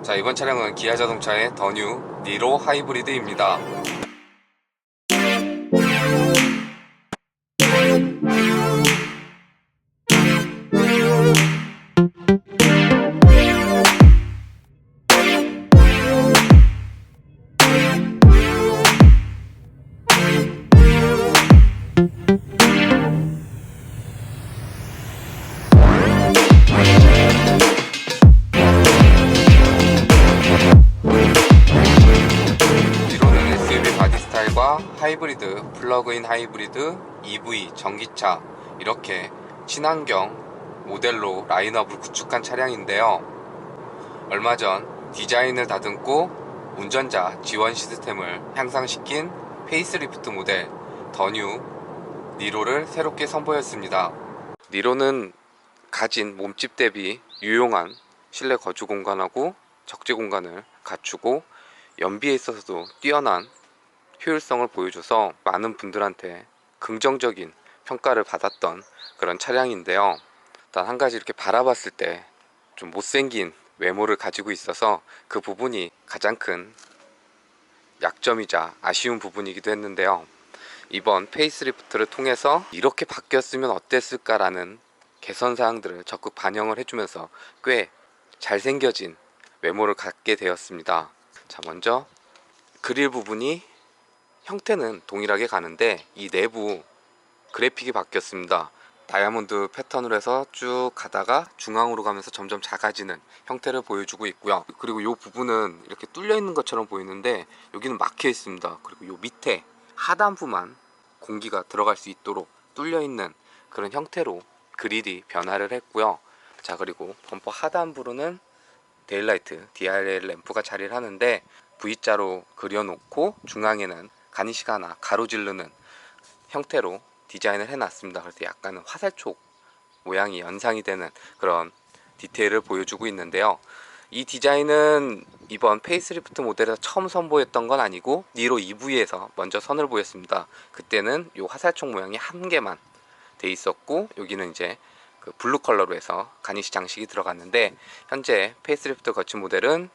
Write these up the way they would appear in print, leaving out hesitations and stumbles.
자, 이번 차량은 기아 자동차의 더 뉴 니로 하이브리드입니다. 니로는 SUV 바디 스타일과 하이브리드, 플러그인 하이브리드, EV, 전기차 이렇게 친환경 모델로 라인업을 구축한 차량인데요. 얼마 전 디자인을 다듬고 운전자 지원 시스템을 향상시킨 페이스리프트 모델 더 뉴 니로를 새롭게 선보였습니다. 니로는 가진 몸집 대비 유용한 실내 거주 공간하고 적재 공간을 갖추고 연비에 있어서도 뛰어난 효율성을 보여줘서 많은 분들한테 긍정적인 평가를 받았던 그런 차량인데요. 단 한 가지 이렇게 바라봤을 때 좀 못생긴 외모를 가지고 있어서 그 부분이 가장 큰 약점이자 아쉬운 부분이기도 했는데요. 이번 페이스리프트를 통해서 이렇게 바뀌었으면 어땠을까라는 개선 사항들을 적극 반영을 해주면서 꽤 잘생겨진 외모를 갖게 되었습니다. 자, 먼저 그릴 부분이 형태는 동일하게 가는데 이 내부 그래픽이 바뀌었습니다. 다이아몬드 패턴으로 해서 쭉 가다가 중앙으로 가면서 점점 작아지는 형태를 보여주고 있고요. 그리고 이 부분은 이렇게 뚫려 있는 것처럼 보이는데 여기는 막혀 있습니다. 그리고 이 밑에 하단부만 공기가 들어갈 수 있도록 뚫려 있는 그런 형태로 그릴이 변화를 했고요. 자, 그리고 범퍼 하단부로는 데일라이트 DRL 램프가 자리를 하는데 V자로 그려놓고 중앙에는 가니시가 하나 가로지르는 형태로 디자인을 해놨습니다. 그래서 약간은 화살촉 모양이 연상이 되는 그런 디테일을 보여주고 있는데요. 이 디자인은 이번 페이스리프트 모델에서 처음 선보였던 건 아니고 니로 EV에서 먼저 선을 보였습니다. 그때는 이 화살촉 모양이 한 개만 돼 있었고 여기는 이제 그 블루 컬러로 해서 가니시 장식이 들어갔는데 현재 페이스리프트 거친 모델은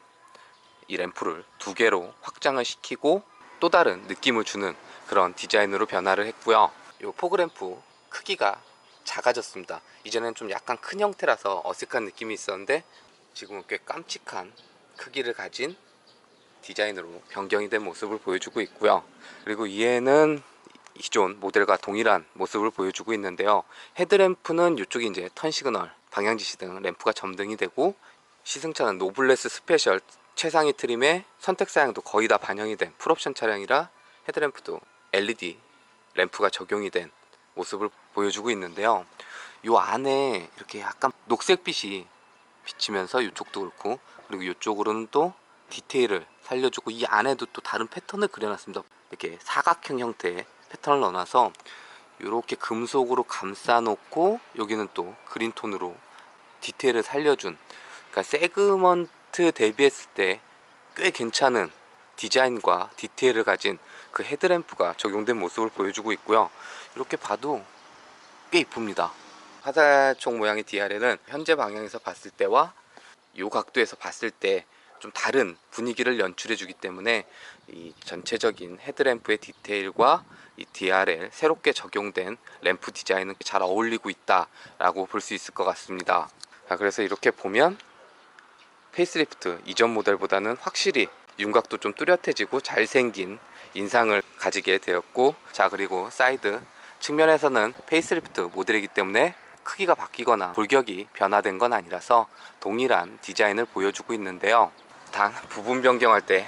이 램프를 두 개로 확장을 시키고 또 다른 느낌을 주는 그런 디자인으로 변화를 했고요. 이 포그램프 크기가 작아졌습니다. 이전엔 좀 약간 큰 형태라서 어색한 느낌이 있었는데 지금은 꽤 깜찍한 크기를 가진 디자인으로 변경이 된 모습을 보여주고 있고요. 그리고 이에는 기존 모델과 동일한 모습을 보여주고 있는데요. 헤드램프는 이쪽이 이제 턴 시그널, 방향지시 등 램프가 점등이 되고 시승차는 노블레스 스페셜 최상위 트림의 선택 사양도 거의 다 반영이 된 풀옵션 차량이라 헤드램프도 LED 램프가 적용이 된 모습을 보여주고 있는데요. 이 안에 이렇게 약간 녹색빛이 비치면서 이쪽도 그렇고 그리고 이쪽으로는 또 디테일을 살려주고 이 안에도 또 다른 패턴을 그려놨습니다. 이렇게 사각형 형태의 패턴을 넣어놔서 이렇게 금속으로 감싸 놓고 여기는 또 그린톤으로 디테일을 살려준, 그러니까 세그먼트 대비했을 때 꽤 괜찮은 디자인과 디테일을 가진 그 헤드램프가 적용된 모습을 보여주고 있고요. 이렇게 봐도 꽤 이쁩니다. 화살촉 모양의 DRL은 현재 방향에서 봤을 때와 이 각도에서 봤을 때 좀 다른 분위기를 연출해 주기 때문에 이 전체적인 헤드램프의 디테일과 이 DRL 새롭게 적용된 램프 디자인은 잘 어울리고 있다 라고 볼 수 있을 것 같습니다. 그래서 이렇게 보면 페이스리프트 이전 모델보다는 확실히 윤곽도 좀 뚜렷해지고 잘생긴 인상을 가지게 되었고, 자, 그리고 사이드 측면에서는 페이스리프트 모델이기 때문에 크기가 바뀌거나 골격이 변화된 건 아니라서 동일한 디자인을 보여주고 있는데요. 단 부분 변경할 때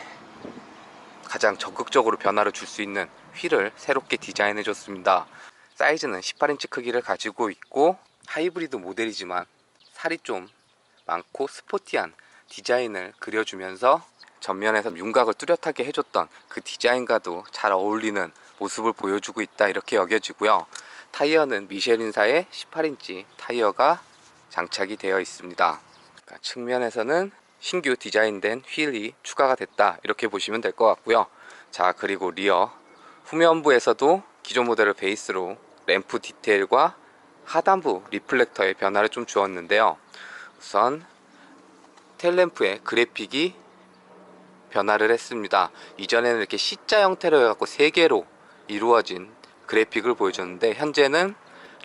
가장 적극적으로 변화를 줄 수 있는 휠을 새롭게 디자인해 줬습니다. 사이즈는 18인치 크기를 가지고 있고 하이브리드 모델이지만 살이 좀 많고 스포티한 디자인을 그려주면서 전면에서 윤곽을 뚜렷하게 해줬던 그 디자인과도 잘 어울리는 모습을 보여주고 있다 이렇게 여겨지고요. 타이어는 미쉐린사의 18인치 타이어가 장착이 되어 있습니다. 그러니까 측면에서는 신규 디자인된 휠이 추가가 됐다 이렇게 보시면 될 것 같고요. 자, 그리고 리어 후면부에서도 기존 모델을 베이스로 램프 디테일과 하단부 리플렉터의 변화를 좀 주었는데요. 우선 테일램프의 그래픽이 변화를 했습니다. 이전에는 이렇게 C자 형태로 해갖고 3개로 이루어진 그래픽을 보여줬는데, 현재는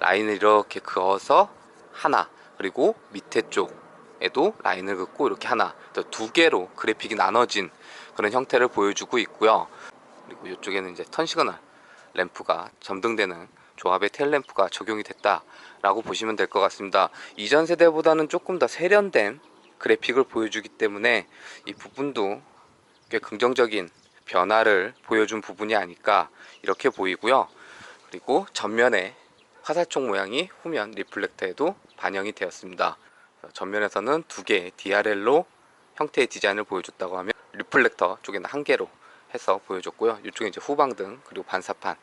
라인을 이렇게 그어서 하나, 그리고 밑에 쪽에도 라인을 긋고 이렇게 하나, 2개로 그래픽이 나눠진 그런 형태를 보여주고 있고요. 그리고 이쪽에는 이제 턴 시그널 램프가 점등되는 조합의 테일 램프가 적용이 됐다라고 보시면 될 것 같습니다. 이전 세대보다는 조금 더 세련된 그래픽을 보여주기 때문에 이 부분도 꽤 긍정적인 변화를 보여준 부분이 아닐까 이렇게 보이고요. 그리고 전면에 화살촉 모양이 후면 리플렉터에도 반영이 되었습니다. 전면에서는 2개의 DRL로 형태의 디자인을 보여줬다고 하면, 리플렉터 쪽에는 1개로 해서 보여줬고요. 이쪽에 이제 후방등 그리고 반사판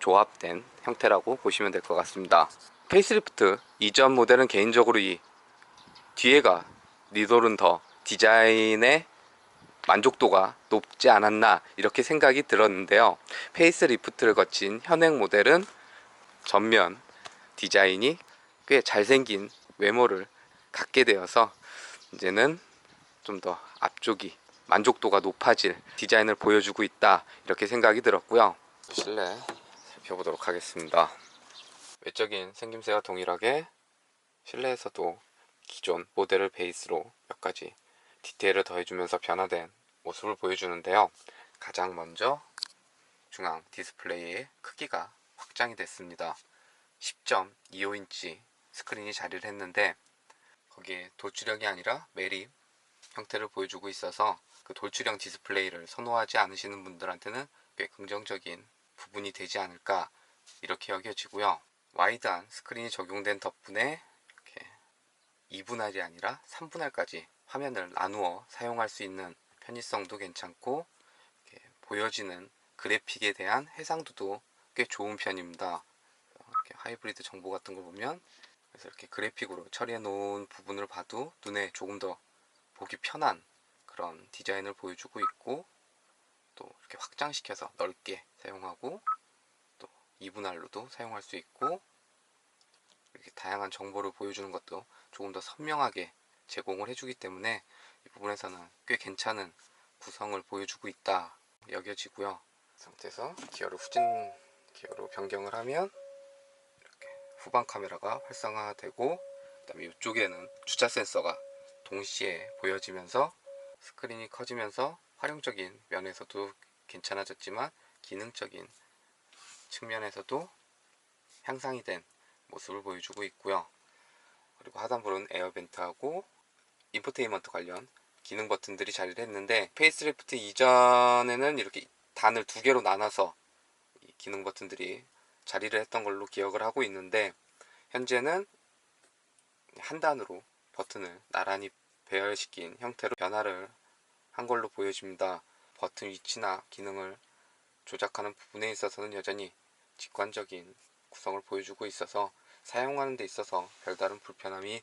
조합된 형태라고 보시면 될 것 같습니다. 페이스리프트 이전 모델은 개인적으로 이 뒤에가 리돌은 더 디자인의 만족도가 높지 않았나 이렇게 생각이 들었는데요. 페이스리프트를 거친 현행 모델은 전면 디자인이 꽤 잘생긴 외모를 갖게 되어서 이제는 좀 더 앞쪽이 만족도가 높아질 디자인을 보여주고 있다 이렇게 생각이 들었고요. 실내 살펴보도록 하겠습니다. 외적인 생김새와 동일하게 실내에서도 기존 모델을 베이스로 몇 가지 디테일을 더해주면서 변화된 모습을 보여주는데요. 가장 먼저 중앙 디스플레이의 크기가 확장이 됐습니다. 10.25인치 스크린이 자리를 했는데, 거기에 돌출형이 아니라 매립 형태를 보여주고 있어서 그 돌출형 디스플레이를 선호하지 않으시는 분들한테는 꽤 긍정적인 부분이 되지 않을까 이렇게 여겨지고요. 와이드한 스크린이 적용된 덕분에 이렇게 2분할이 아니라 3분할까지 화면을 나누어 사용할 수 있는 편의성도 괜찮고, 이렇게 보여지는 그래픽에 대한 해상도도 꽤 좋은 편입니다. 이렇게 하이브리드 정보 같은 걸 보면, 그래서 이렇게 그래픽으로 처리해 놓은 부분을 봐도 눈에 조금 더 보기 편한 그런 디자인을 보여주고 있고, 또 이렇게 확장시켜서 넓게 사용하고, 또 2분할로도 사용할 수 있고, 이렇게 다양한 정보를 보여주는 것도 조금 더 선명하게 제공을 해주기 때문에 이 부분에서는 꽤 괜찮은 구성을 보여주고 있다 여겨지고요. 이 상태에서 기어를 후진 기어로 변경을 하면 이렇게 후방 카메라가 활성화되고, 그 다음에 이쪽에는 주차 센서가 동시에 보여지면서 스크린이 커지면서 활용적인 면에서도 괜찮아졌지만 기능적인 측면에서도 향상이 된 모습을 보여주고 있고요. 그리고 하단부는 에어벤트하고 인포테인먼트 관련 기능 버튼들이 자리를 했는데, 페이스리프트 이전에는 이렇게 단을 2개로 나눠서 이 기능 버튼들이 자리를 했던 걸로 기억을 하고 있는데, 현재는 한 단으로 버튼을 나란히 배열시킨 형태로 변화를 한 걸로 보여집니다. 버튼 위치나 기능을 조작하는 부분에 있어서는 여전히 직관적인 구성을 보여주고 있어서 사용하는 데 있어서 별다른 불편함이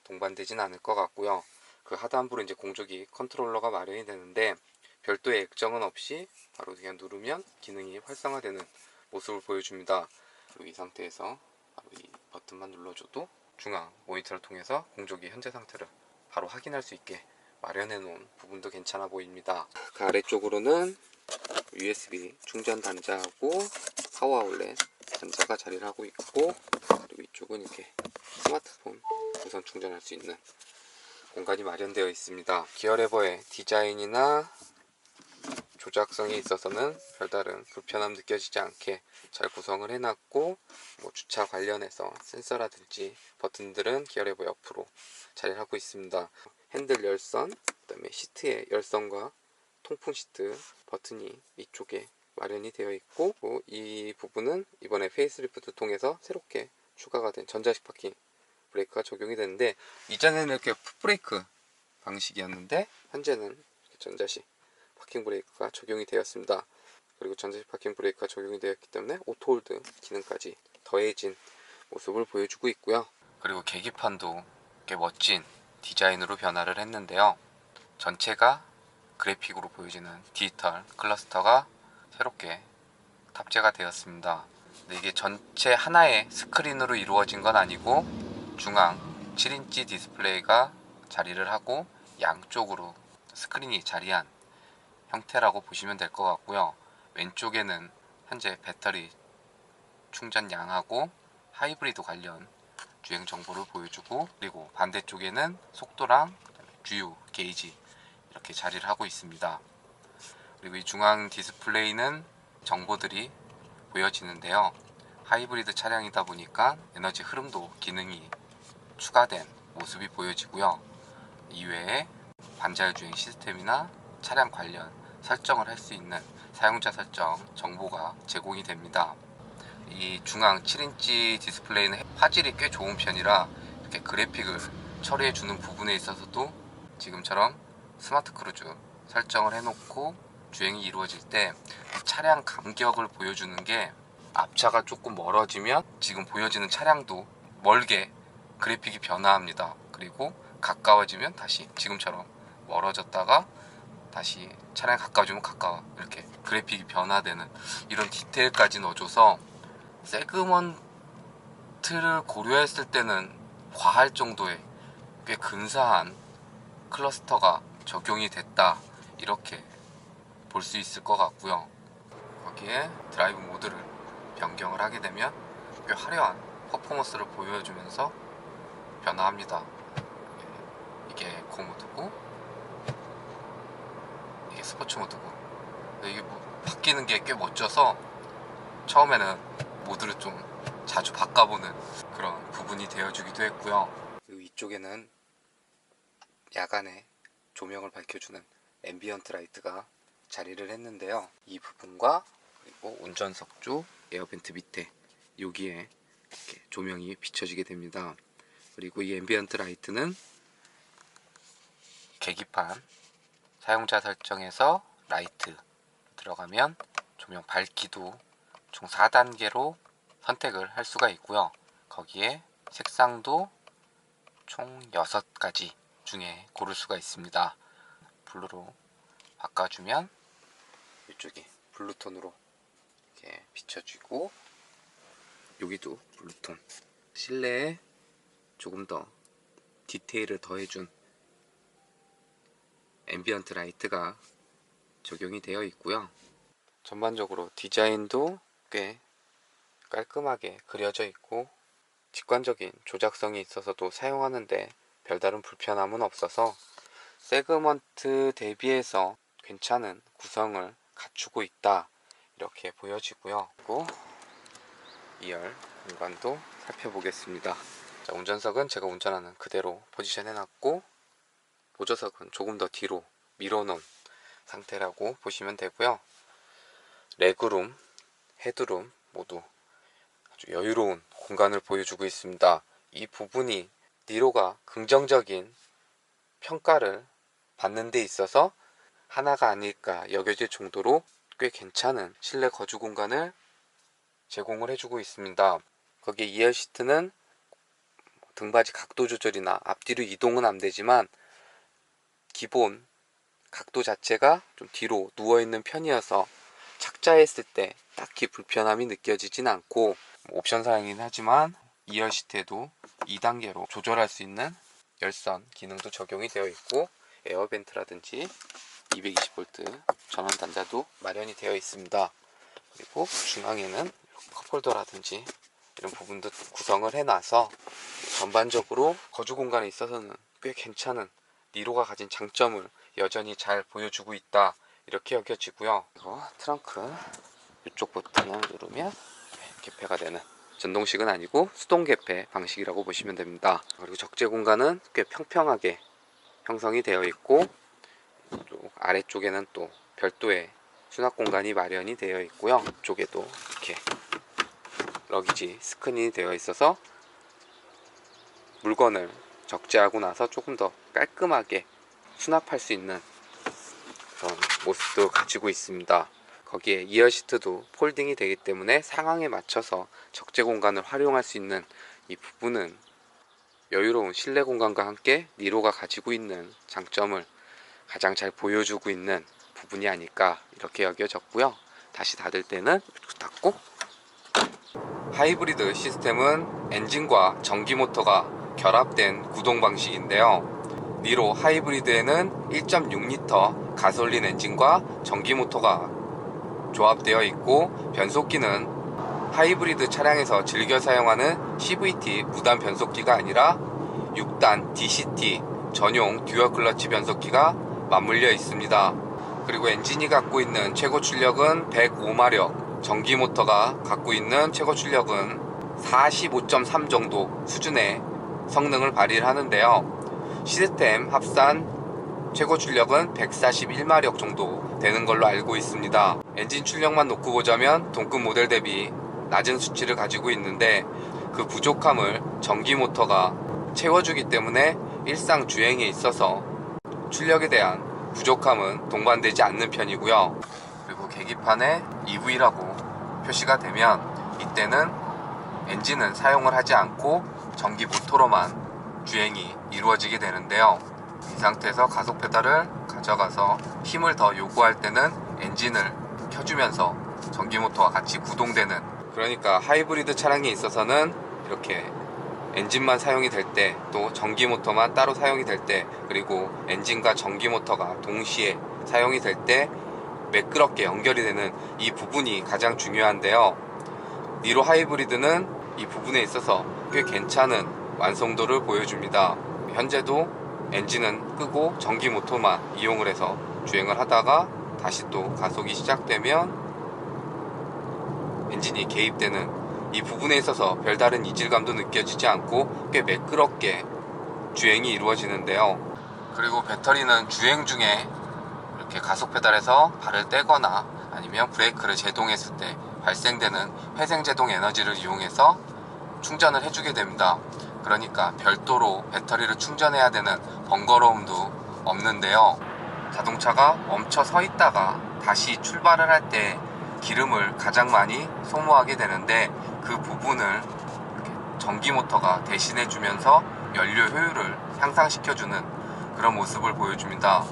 동반되진 않을 것 같고요. 그 하단부로 이제 공조기 컨트롤러가 마련이 되는데, 별도의 액정은 없이 바로 그냥 누르면 기능이 활성화되는 모습을 보여줍니다. 그리고 이 상태에서 바로 이 버튼만 눌러줘도 중앙 모니터를 통해서 공조기 현재 상태를 바로 확인할 수 있게 마련해 놓은 부분도 괜찮아 보입니다. 그 아래쪽으로는 USB 충전 단자하고 파워 아울렛 단자가 자리를 하고 있고, 그리고 이쪽은 이렇게 스마트폰 무선 충전할 수 있는 공간이 마련되어 있습니다. 기어 레버의 디자인이나 조작성에 있어서는 별다른 불편함 느껴지지 않게 잘 구성을 해놨고, 뭐 주차 관련해서 센서라든지 버튼들은 기어 레버 옆으로 자리를 하고 있습니다. 핸들 열선, 그 다음에 시트의 열선과 통풍 시트 버튼이 이쪽에 마련이 되어 있고, 이 부분은 이번에 페이스리프트 통해서 새롭게 추가가 된 전자식 파킹 브레이크가 적용이 되는데, 이전에는 이렇게 풋브레이크 방식이었는데 현재는 전자식 파킹 브레이크가 적용이 되었습니다. 그리고 전자식 파킹 브레이크가 적용이 되었기 때문에 오토홀드 기능까지 더해진 모습을 보여주고 있고요. 그리고 계기판도 꽤 멋진 디자인으로 변화를 했는데요. 전체가 그래픽으로 보여지는 디지털 클러스터가 새롭게 탑재가 되었습니다. 근데 이게 전체 하나의 스크린으로 이루어진 건 아니고 중앙 7인치 디스플레이가 자리를 하고, 양쪽으로 스크린이 자리한 형태라고 보시면 될 것 같고요. 왼쪽에는 현재 배터리 충전량하고 하이브리드 관련 주행 정보를 보여주고, 그리고 반대쪽에는 속도랑 주유 게이지 이렇게 자리를 하고 있습니다. 그리고 이 중앙 디스플레이는 정보들이 보여지는데요. 하이브리드 차량이다 보니까 에너지 흐름도 기능이 추가된 모습이 보여지고요. 이외에 반자율 주행 시스템이나 차량 관련 설정을 할 수 있는 사용자 설정 정보가 제공이 됩니다. 이 중앙 7인치 디스플레이는 화질이 꽤 좋은 편이라 이렇게 그래픽을 처리해 주는 부분에 있어서도 지금처럼 스마트 크루즈 설정을 해놓고 주행이 이루어질 때 차량 간격을 보여주는 게, 앞차가 조금 멀어지면 지금 보여지는 차량도 멀게 그래픽이 변화합니다. 그리고 가까워지면 다시 지금처럼 멀어졌다가 다시 차량이 가까워지면 가까워, 이렇게 그래픽이 변화되는 이런 디테일까지 넣어줘서 세그먼트를 고려했을 때는 과할 정도의 꽤 근사한 클러스터가 적용이 됐다, 이렇게 볼 수 있을 것 같고요. 거기에 드라이브 모드를 변경을 하게 되면 꽤 화려한 퍼포먼스를 보여주면서 변화합니다. 이게 에코 모드고 이게 스포츠 모드고, 이게 바뀌는 게 꽤 멋져서 처음에는 모드를 좀 자주 바꿔보는 그런 부분이 되어주기도 했고요. 그리고 이쪽에는 야간에 조명을 밝혀주는 앰비언트 라이트가 자리를 했는데요. 이 부분과 그리고 운전석 쪽 에어벤트 밑에 여기에 이렇게 조명이 비춰지게 됩니다. 그리고 이 앰비언트 라이트는 계기판 사용자 설정에서 라이트 들어가면 조명 밝기도 총 4단계로 선택을 할 수가 있고요. 거기에 색상도 총 6가지 중에 고를 수가 있습니다. 블루로 바꿔주면 이쪽이 블루톤으로 이렇게 비춰지고, 여기도 블루톤, 실내에 조금 더 디테일을 더해준 앰비언트 라이트가 적용이 되어 있고요. 전반적으로 디자인도 꽤 깔끔하게 그려져 있고 직관적인 조작성이 있어서도 사용하는데 별다른 불편함은 없어서 세그먼트 대비해서 괜찮은 구성을 갖추고 있다, 이렇게 보여지고요. 그리고 2열 공간도 살펴보겠습니다. 자, 운전석은 제가 운전하는 그대로 포지션 해놨고, 보조석은 조금 더 뒤로 밀어놓은 상태라고 보시면 되고요. 레그룸, 헤드룸 모두 아주 여유로운 공간을 보여주고 있습니다. 이 부분이 니로가 긍정적인 평가를 받는 데 있어서 하나가 아닐까 여겨질 정도로 꽤 괜찮은 실내 거주 공간을 제공을 해주고 있습니다. 거기에 2열 시트는 등받이 각도 조절이나 앞뒤로 이동은 안 되지만 기본 각도 자체가 좀 뒤로 누워있는 편이어서 착자했을 때 딱히 불편함이 느껴지진 않고, 옵션 사양이긴 하지만 2열 시트에도 2단계로 조절할 수 있는 열선 기능도 적용이 되어 있고, 에어벤트라든지 220V 전원 단자도 마련이 되어 있습니다. 그리고 중앙에는 컵홀더라든지 이런 부분도 구성을 해놔서 전반적으로 거주 공간에 있어서는 꽤 괜찮은 니로가 가진 장점을 여전히 잘 보여주고 있다, 이렇게 여겨지고요. 그리고 트렁크 이쪽 버튼을 누르면 개폐가 되는, 전동식은 아니고 수동 개폐 방식이라고 보시면 됩니다. 그리고 적재 공간은 꽤 평평하게 형성이 되어 있고, 또 아래쪽에는 또 별도의 수납 공간이 마련이 되어 있고요. 이쪽에도 이렇게 러기지 스크린이 되어 있어서 물건을 적재하고 나서 조금 더 깔끔하게 수납할 수 있는 그런 모습도 가지고 있습니다. 거기에 2열 시트도 폴딩이 되기 때문에 상황에 맞춰서 적재 공간을 활용할 수 있는 이 부분은 여유로운 실내 공간과 함께 니로가 가지고 있는 장점을 가장 잘 보여주고 있는 부분이 아닐까, 이렇게 여겨졌고요. 다시 닫을 때는 이렇게 닫고, 하이브리드 시스템은 엔진과 전기 모터가 결합된 구동 방식인데요. 니로 하이브리드에는 1.6L 가솔린 엔진과 전기 모터가 조합되어 있고, 변속기는 하이브리드 차량에서 즐겨 사용하는 CVT 무단 변속기가 아니라 6단 DCT 전용 듀얼 클러치 변속기가 맞물려 있습니다. 그리고 엔진이 갖고 있는 최고 출력은 105마력, 전기 모터가 갖고 있는 최고 출력은 45.3 정도 수준의 성능을 발휘를 하는데요. 시스템 합산 최고 출력은 141마력 정도 되는 걸로 알고 있습니다. 엔진 출력만 놓고 보자면 동급 모델 대비 낮은 수치를 가지고 있는데, 그 부족함을 전기 모터가 채워주기 때문에 일상 주행에 있어서 출력에 대한 부족함은 동반되지 않는 편이고요. 그리고 계기판에 EV라고 표시가 되면 이때는 엔진은 사용을 하지 않고 전기 모터로만 주행이 이루어지게 되는데요. 이 상태에서 가속 페달을 가져가서 힘을 더 요구할 때는 엔진을 켜주면서 전기 모터와 같이 구동되는, 그러니까 하이브리드 차량에 있어서는 이렇게 엔진만 사용이 될 때, 또 전기 모터만 따로 사용이 될 때, 그리고 엔진과 전기 모터가 동시에 사용이 될 때 매끄럽게 연결이 되는 이 부분이 가장 중요한데요. 니로 하이브리드는 이 부분에 있어서 꽤 괜찮은 완성도를 보여줍니다. 현재도 엔진은 끄고 전기 모터만 이용을 해서 주행을 하다가 다시 또 가속이 시작되면 엔진이 개입되는 이 부분에 있어서 별다른 이질감도 느껴지지 않고 꽤 매끄럽게 주행이 이루어지는데요. 그리고 배터리는 주행 중에 이렇게 가속 페달에서 발을 떼거나 아니면 브레이크를 제동했을 때 발생되는 회생제동 에너지를 이용해서 충전을 해주게 됩니다. 그러니까 별도로 배터리를 충전해야 되는 번거로움도 없는데요. 자동차가 멈춰 서 있다가 다시 출발을 할 때 기름을 가장 많이 소모하게 되는데, 그 부분을 전기 모터가 대신해 주면서 연료 효율을 향상시켜주는 그런 모습을 보여줍니다.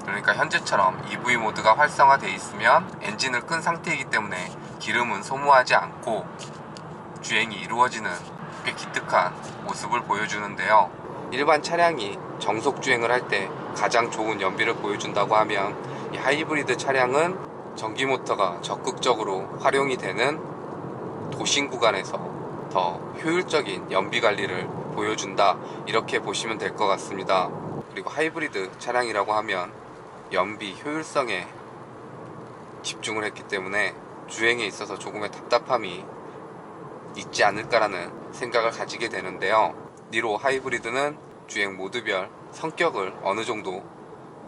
그러니까 현재처럼 EV 모드가 활성화되어 있으면 엔진을 끈 상태이기 때문에 기름은 소모하지 않고 주행이 이루어지는 꽤 기특한 모습을 보여주는데요. 일반 차량이 정속 주행을 할 때 가장 좋은 연비를 보여준다고 하면, 이 하이브리드 차량은 전기 모터가 적극적으로 활용이 되는 도심 구간에서 더 효율적인 연비 관리를 보여준다, 이렇게 보시면 될 것 같습니다. 그리고 하이브리드 차량이라고 하면 연비 효율성에 집중을 했기 때문에 주행에 있어서 조금의 답답함이 있지 않을까라는 생각을 가지게 되는데요. 니로 하이브리드는 주행 모드별 성격을 어느 정도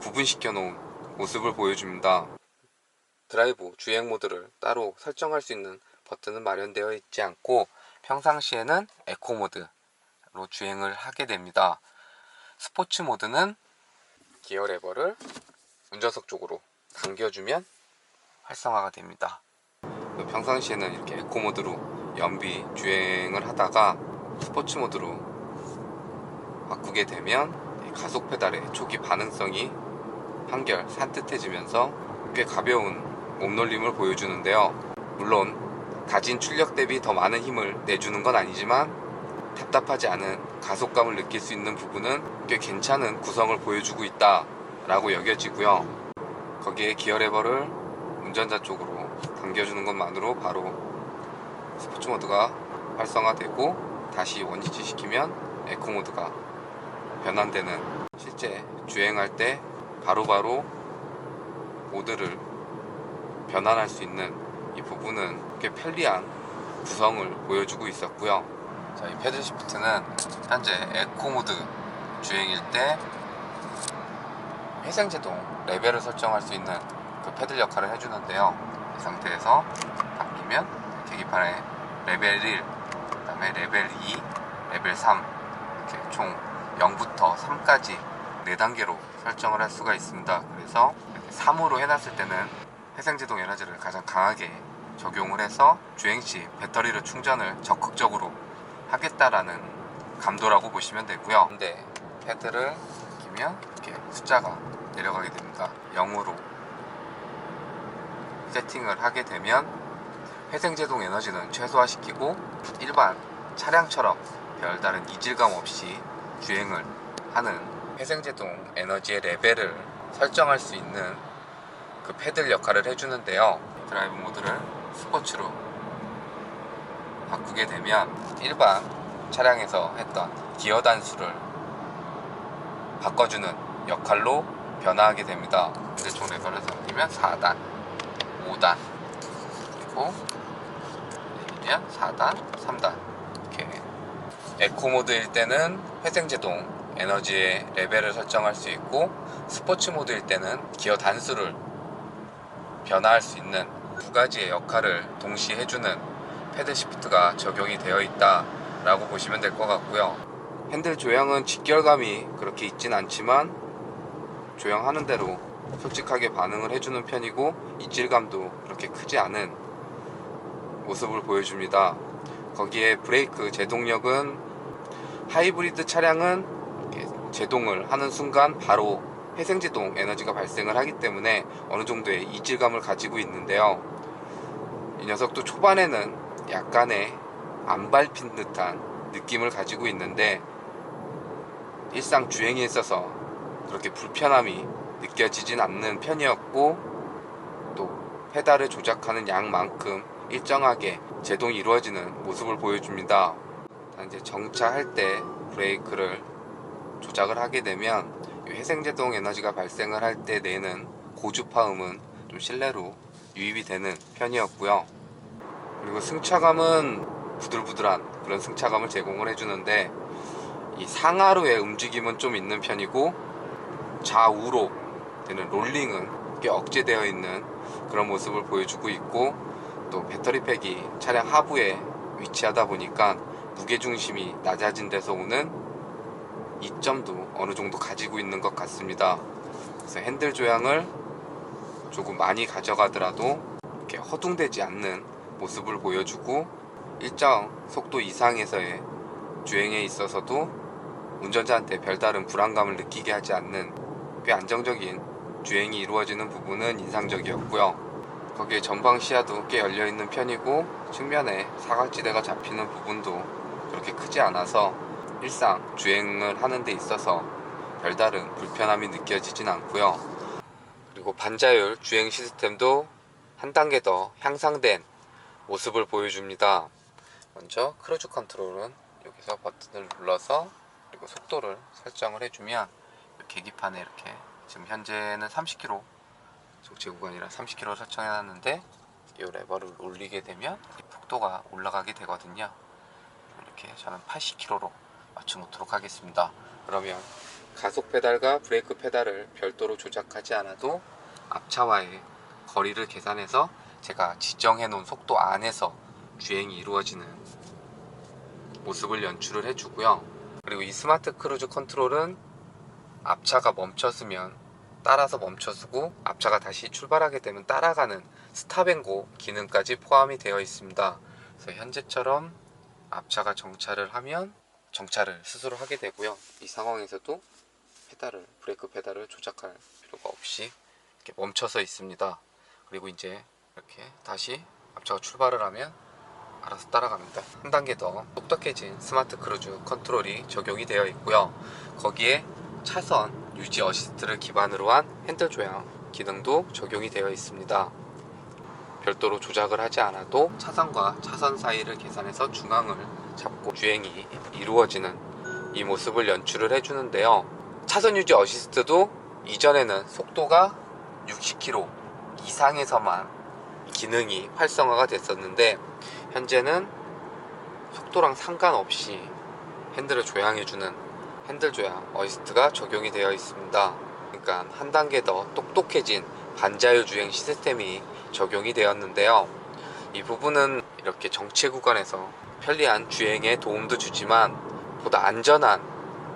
구분시켜 놓은 모습을 보여줍니다. 드라이브 주행 모드를 따로 설정할 수 있는 버튼은 마련되어 있지 않고, 평상시에는 에코 모드로 주행을 하게 됩니다. 스포츠 모드는 기어 레버를 운전석 쪽으로 당겨주면 활성화가 됩니다. 평상시에는 이렇게 에코 모드로 연비 주행을 하다가 스포츠 모드로 바꾸게 되면 가속 페달의 초기 반응성이 한결 산뜻해지면서 꽤 가벼운 몸놀림을 보여주는데요. 물론 가진 출력 대비 더 많은 힘을 내주는 건 아니지만 답답하지 않은 가속감을 느낄 수 있는 부분은 꽤 괜찮은 구성을 보여주고 있다 라고 여겨지고요. 거기에 기어 레버를 운전자 쪽으로 당겨주는 것만으로 바로 스포츠 모드가 활성화되고, 다시 원위치 시키면 에코 모드가 변환되는, 실제 주행할 때 바로바로 모드를 변환할 수 있는 이 부분은 꽤 편리한 구성을 보여주고 있었고요. 자, 이 패들 시프트는 현재 에코 모드 주행일 때 회생제동 레벨을 설정할 수 있는 그 패들 역할을 해주는데요. 이 상태에서 당기면 계기판에 레벨 1, 그 다음에 레벨 2, 레벨 3 이렇게 총 0부터 3까지 4단계로 설정을 할 수가 있습니다. 그래서 3으로 해놨을 때는 회생제동 에너지를 가장 강하게 적용을 해서 주행시 배터리를 충전을 적극적으로 하겠다라는 감도라고 보시면 되고요. 근데 패드를 끼면 이렇게 숫자가 내려가게 됩니다. 0으로 세팅을 하게 되면 회생제동 에너지는 최소화시키고 일반 차량처럼 별다른 이질감 없이 주행을 하는 회생제동 에너지의 레벨을 설정할 수 있는 그 패들 역할을 해주는데요. 드라이브 모드를 스포츠로 바꾸게 되면 일반 차량에서 했던 기어 단수를 바꿔주는 역할로 변화하게 됩니다. 반대쪽 레버를 당기면 4단, 5단, 그리고 내리면 4단, 3단 이렇게. 에코 모드일 때는 회생제동 에너지의 레벨을 설정할 수 있고, 스포츠 모드일 때는 기어 단수를 변화할 수 있는 두 가지의 역할을 동시에 해주는 패들 시프트가 적용이 되어 있다 라고 보시면 될 것 같고요. 핸들 조향은 직결감이 그렇게 있진 않지만 조향하는 대로 솔직하게 반응을 해주는 편이고, 이질감도 그렇게 크지 않은 모습을 보여줍니다. 거기에 브레이크 제동력은 하이브리드 차량은 이렇게 제동을 하는 순간 바로 회생제동 에너지가 발생을 하기 때문에 어느 정도의 이질감을 가지고 있는데요. 이 녀석도 초반에는 약간의 안 밟힌 듯한 느낌을 가지고 있는데, 일상 주행에 있어서 그렇게 불편함이 느껴지진 않는 편이었고, 또 페달을 조작하는 양만큼 일정하게 제동이 이루어지는 모습을 보여줍니다. 이제 정차할 때 브레이크를 조작을 하게 되면 회생제동 에너지가 발생을 할 때 내는 고주파음은 좀 실내로 유입이 되는 편이었고요. 그리고 승차감은 부들부들한 그런 승차감을 제공을 해주는데, 이 상하로의 움직임은 좀 있는 편이고 좌우로 되는 롤링은 꽤 억제되어 있는 그런 모습을 보여주고 있고, 또 배터리팩이 차량 하부에 위치하다 보니까 무게중심이 낮아진 데서 오는 이점도 어느 정도 가지고 있는 것 같습니다. 그래서 핸들 조향을 조금 많이 가져가더라도 이렇게 허둥대지 않는 모습을 보여주고, 일정 속도 이상에서의 주행에 있어서도 운전자한테 별다른 불안감을 느끼게 하지 않는 꽤 안정적인 주행이 이루어지는 부분은 인상적이었고요. 거기에 전방 시야도 꽤 열려있는 편이고, 측면에 사각지대가 잡히는 부분도 그렇게 크지 않아서 일상 주행을 하는 데 있어서 별다른 불편함이 느껴지진 않고요. 그리고 반자율 주행 시스템도 한 단계 더 향상된 모습을 보여줍니다. 먼저 크루즈 컨트롤은 여기서 버튼을 눌러서 그리고 속도를 설정을 해주면 계기판에 이렇게, 지금 현재는 30km 속제 구간이라 30km 설정해놨는데, 이 레버를 올리게 되면 속도가 올라가게 되거든요. 이렇게 저는 80km로 맞춰놓도록 하겠습니다. 그러면 가속 페달과 브레이크 페달을 별도로 조작하지 않아도 앞차와의 거리를 계산해서 제가 지정해 놓은 속도 안에서 주행이 이루어지는 모습을 연출을 해주고요. 그리고 이 스마트 크루즈 컨트롤은 앞차가 멈췄으면 따라서 멈춰서고, 앞차가 다시 출발하게 되면 따라가는 스탑앤고 기능까지 포함이 되어 있습니다. 그래서 현재처럼 앞차가 정차를 하면 정차를 스스로 하게 되고요. 이 상황에서도 브레이크 페달을 조작할 필요가 없이 이렇게 멈춰서 있습니다. 그리고 이제 이렇게 다시 앞차가 출발을 하면 알아서 따라갑니다. 한 단계 더 똑똑해진 스마트 크루즈 컨트롤이 적용이 되어 있고요. 거기에 차선 유지 어시스트를 기반으로 한 핸들 조향 기능도 적용이 되어 있습니다. 별도로 조작을 하지 않아도 차선과 차선 사이를 계산해서 중앙을 잡고 주행이 이루어지는 이 모습을 연출을 해주는데요. 차선 유지 어시스트도 이전에는 속도가 60km 이상에서만 기능이 활성화가 됐었는데, 현재는 속도랑 상관없이 핸들을 조향해주는 핸들 조향 어시스트가 적용이 되어 있습니다. 그러니까 한 단계 더 똑똑해진 반자율 주행 시스템이 적용이 되었는데요. 이 부분은 이렇게 정체 구간에서 편리한 주행에 도움도 주지만 보다 안전한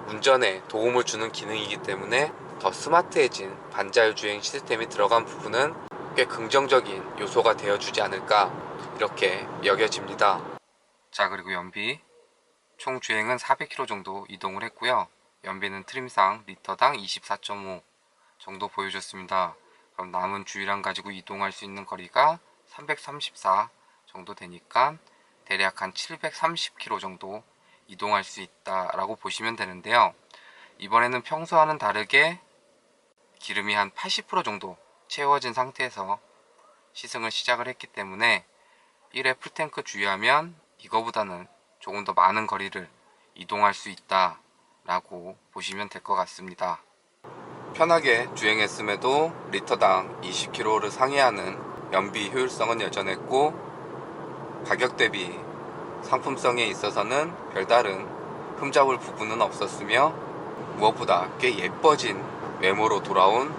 운전에 도움을 주는 기능이기 때문에 더 스마트해진 반자율 주행 시스템이 들어간 부분은 꽤 긍정적인 요소가 되어주지 않을까 이렇게 여겨집니다. 자, 그리고 연비 총 주행은 400km 정도 이동을 했고요. 연비는 트림상 리터당 24.5 정도 보여줬습니다. 그럼 남은 주유량 가지고 이동할 수 있는 거리가 334 정도 되니까 대략 한 730km 정도 이동할 수 있다라고 보시면 되는데요. 이번에는 평소와는 다르게 기름이 한 80% 정도 채워진 상태에서 시승을 시작을 했기 때문에 1회 풀탱크 주유하면 이거보다는 조금 더 많은 거리를 이동할 수 있다 라고 보시면 될 것 같습니다. 편하게 주행했음에도 리터당 20km를 상회하는 연비 효율성은 여전했고, 가격 대비 상품성에 있어서는 별다른 흠잡을 부분은 없었으며, 무엇보다 꽤 예뻐진 외모로 돌아온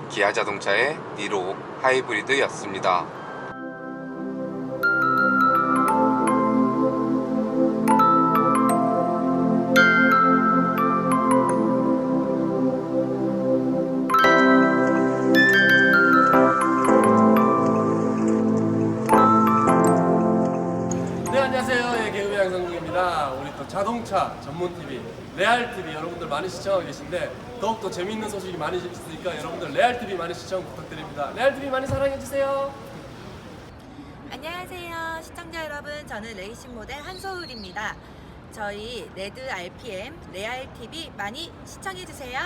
기아 자동차의 니로 하이브리드였습니다. 네, 안녕하세요. 예, 개그맨 양성국입니다. 우리 또 자동차 전문 TV 레알 TV 여러분들 많이 시청하고 계신데, 더욱더 재미있는 소식이 많이 있으니까 여러분들 레알 TV 많이 시청 부탁드립니다. 레알 TV 많이 사랑해 주세요. 안녕하세요 시청자 여러분, 저는 레이싱 모델 한소울입니다. 저희 레드 RPM 레알 TV 많이 시청해 주세요.